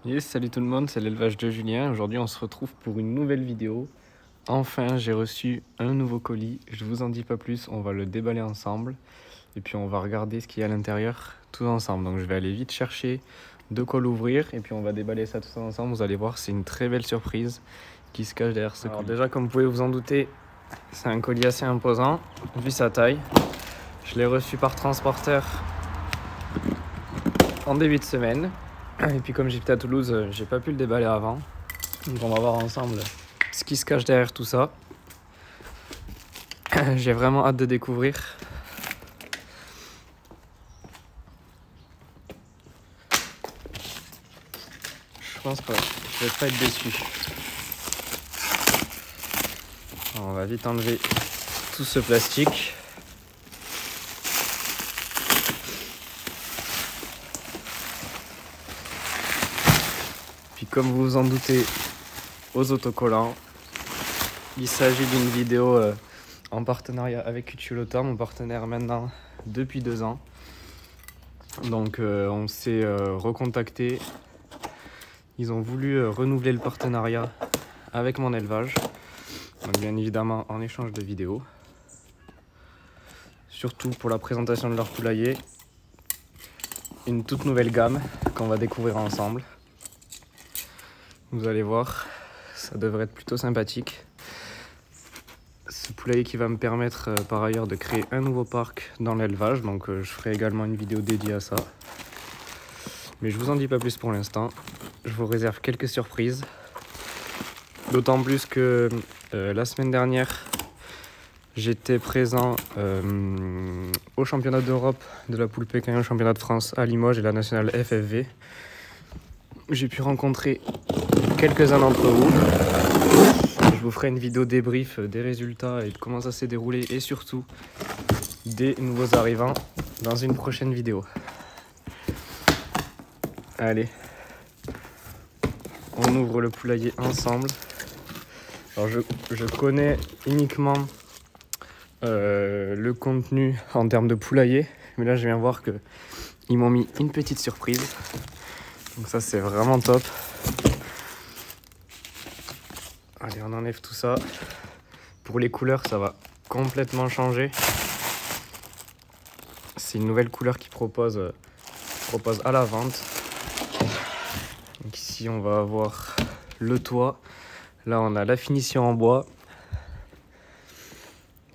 Yes, salut tout le monde, c'est l'élevage de Julien. Aujourd'hui, on se retrouve pour une nouvelle vidéo. Enfin, j'ai reçu un nouveau colis. Je vous en dis pas plus, on va le déballer ensemble. Et puis, on va regarder ce qu'il y a à l'intérieur tous ensemble. Donc, je vais aller vite chercher de quoi l'ouvrir. Et puis, on va déballer ça tous ensemble. Vous allez voir, c'est une très belle surprise qui se cache derrière ce colis. Alors, déjà, comme vous pouvez vous en douter, c'est un colis assez imposant, vu sa taille. Je l'ai reçu par transporteur en début de semaine. Et puis comme j'étais à Toulouse, j'ai pas pu le déballer avant. Donc on va voir ensemble ce qui se cache derrière tout ça. J'ai vraiment hâte de découvrir. Je pense que je vais pas être déçu. Alors, on va vite enlever tout ce plastique. Puis comme vous vous en doutez, aux autocollants, il s'agit d'une vidéo en partenariat avec Cuculota, mon partenaire maintenant depuis 2 ans. Donc on s'est recontacté. Ils ont voulu renouveler le partenariat avec mon élevage. Donc bien évidemment en échange de vidéos. Surtout pour la présentation de leur poulailler. Une toute nouvelle gamme qu'on va découvrir ensemble. Vous allez voir, ça devrait être plutôt sympathique. Ce poulailler qui va me permettre par ailleurs de créer un nouveau parc dans l'élevage. Donc je ferai également une vidéo dédiée à ça. Mais je vous en dis pas plus pour l'instant. Je vous réserve quelques surprises. D'autant plus que la semaine dernière, j'étais présent au championnat d'Europe de la poule Pékin, au championnat de France à Limoges et la nationale FFV. J'ai pu rencontrer quelques-uns d'entre vous. Je vous ferai une vidéo débrief des résultats et de comment ça s'est déroulé et surtout des nouveaux arrivants dans une prochaine vidéo. Allez, on ouvre le poulailler ensemble. Alors je connais uniquement le contenu en termes de poulailler, mais là je viens voir que ils m'ont mis une petite surprise. Donc ça c'est vraiment top. Allez, on enlève tout ça. Pour les couleurs, ça va complètement changer. C'est une nouvelle couleur qu'ils proposent à la vente. Donc ici, on va avoir le toit. Là, on a la finition en bois.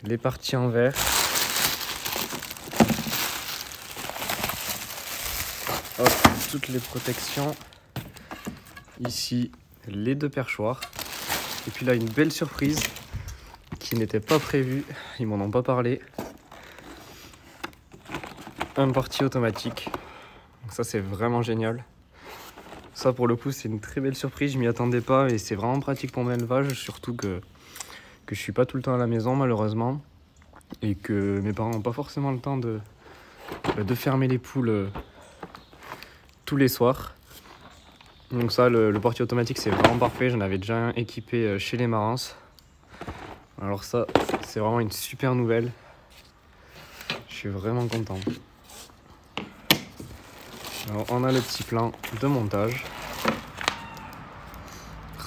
Les parties en verre. Hop, toutes les protections. Ici, les 2 perchoirs. Et puis là, une belle surprise qui n'était pas prévue. Ils m'en ont pas parlé. Un portier automatique. Donc ça, c'est vraiment génial. Ça, pour le coup, c'est une très belle surprise. Je m'y attendais pas et c'est vraiment pratique pour mon élevage. Surtout que je suis pas tout le temps à la maison, malheureusement. Et que mes parents n'ont pas forcément le temps de fermer les poules tous les soirs. Donc ça, le portier automatique, c'est vraiment parfait. J'en avais déjà un équipé chez les Marans. Alors ça, c'est vraiment une super nouvelle. Je suis vraiment content. Alors, on a le petit plan de montage.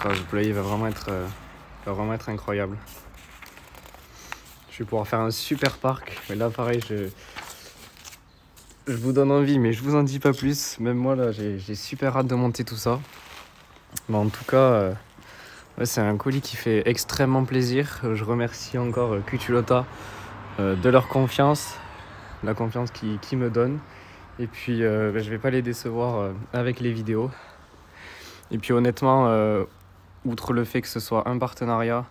Le poulailler va vraiment être incroyable. Je vais pouvoir faire un super parc. Mais là, pareil, je vous donne envie, mais je vous en dis pas plus. Même moi, là, j'ai super hâte de monter tout ça. Mais en tout cas, ouais, c'est un colis qui fait extrêmement plaisir. Je remercie encore Cuculota de leur confiance, la confiance qu'ils me donnent. Et puis, je vais pas les décevoir avec les vidéos. Et puis, honnêtement, outre le fait que ce soit un partenariat,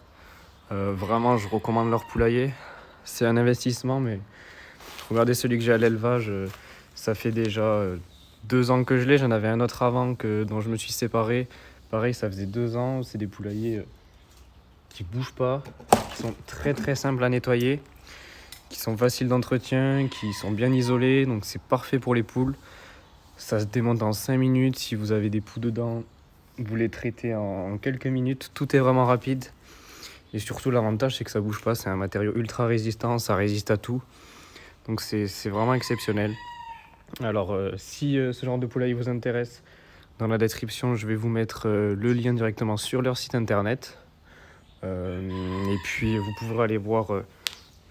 vraiment, je recommande leur poulailler. C'est un investissement, mais regardez celui que j'ai à l'élevage. Ça fait déjà 2 ans que je l'ai. J'en avais un autre avant dont je me suis séparé. Pareil, ça faisait 2 ans. C'est des poulaillers qui bougent pas, qui sont très très simples à nettoyer, qui sont faciles d'entretien, qui sont bien isolés. Donc c'est parfait pour les poules. Ça se démonte en 5 minutes. Si vous avez des poux dedans, vous les traitez en quelques minutes. Tout est vraiment rapide. Et surtout, l'avantage, c'est que ça bouge pas. C'est un matériau ultra résistant. Ça résiste à tout. Donc c'est vraiment exceptionnel. Alors, si ce genre de poulailler vous intéresse, Dans la description, je vais vous mettre le lien directement sur leur site internet. Et puis vous pourrez aller voir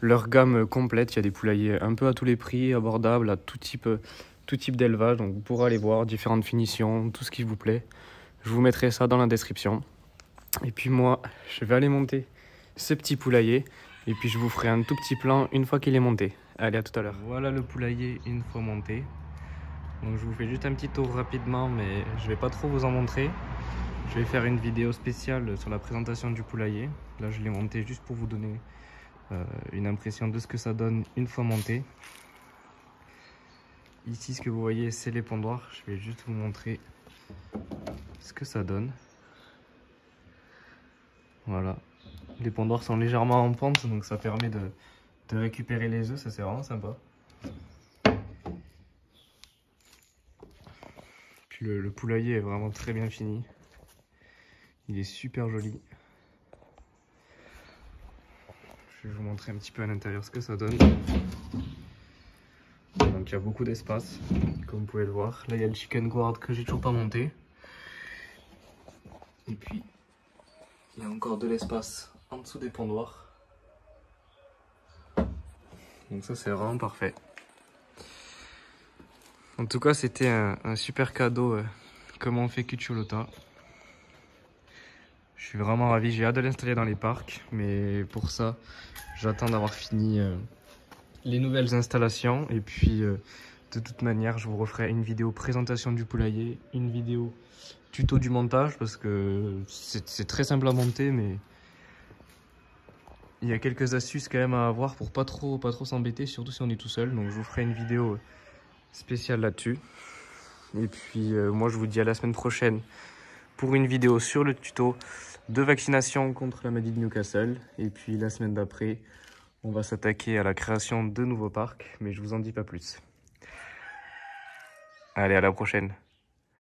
leur gamme complète. Il y a des poulaillers un peu à tous les prix, abordables, à tout type d'élevage. Donc vous pourrez aller voir différentes finitions, tout ce qui vous plaît. Je vous mettrai ça dans la description. Et puis moi, je vais aller monter ce petit poulailler. Et puis je vous ferai un tout petit plan une fois qu'il est monté. Allez, à tout à l'heure. Voilà le poulailler une fois monté. Donc je vous fais juste un petit tour rapidement, mais je vais pas trop vous en montrer. Je vais faire une vidéo spéciale sur la présentation du poulailler. Là je l'ai monté juste pour vous donner une impression de ce que ça donne une fois monté. Ici ce que vous voyez c'est les pondoirs. Je vais juste vous montrer ce que ça donne. Voilà. Les pondoirs sont légèrement en pente, donc ça permet de récupérer les œufs, ça c'est vraiment sympa. Puis le poulailler est vraiment très bien fini. Il est super joli. Je vais vous montrer un petit peu à l'intérieur ce que ça donne. Donc il y a beaucoup d'espace, comme vous pouvez le voir. Là il y a le chicken guard que j'ai toujours pas monté. Et puis il y a encore de l'espace en dessous des pondoirs. Donc ça c'est vraiment parfait. En tout cas c'était un super cadeau que m'ont fait Cuculota. Je suis vraiment ravi, j'ai hâte de l'installer dans les parcs. Mais pour ça j'attends d'avoir fini les nouvelles installations. Et puis de toute manière je vous referai une vidéo présentation du poulailler, une vidéo tuto du montage, parce que c'est très simple à monter, mais il y a quelques astuces quand même à avoir pour pas trop s'embêter, surtout si on est tout seul. Donc je vous ferai une vidéo spéciale là-dessus. Et puis moi je vous dis à la semaine prochaine pour une vidéo sur le tuto de vaccination contre la maladie de Newcastle. Et puis la semaine d'après on va s'attaquer à la création de nouveaux parcs, mais je vous en dis pas plus. Allez, à la prochaine.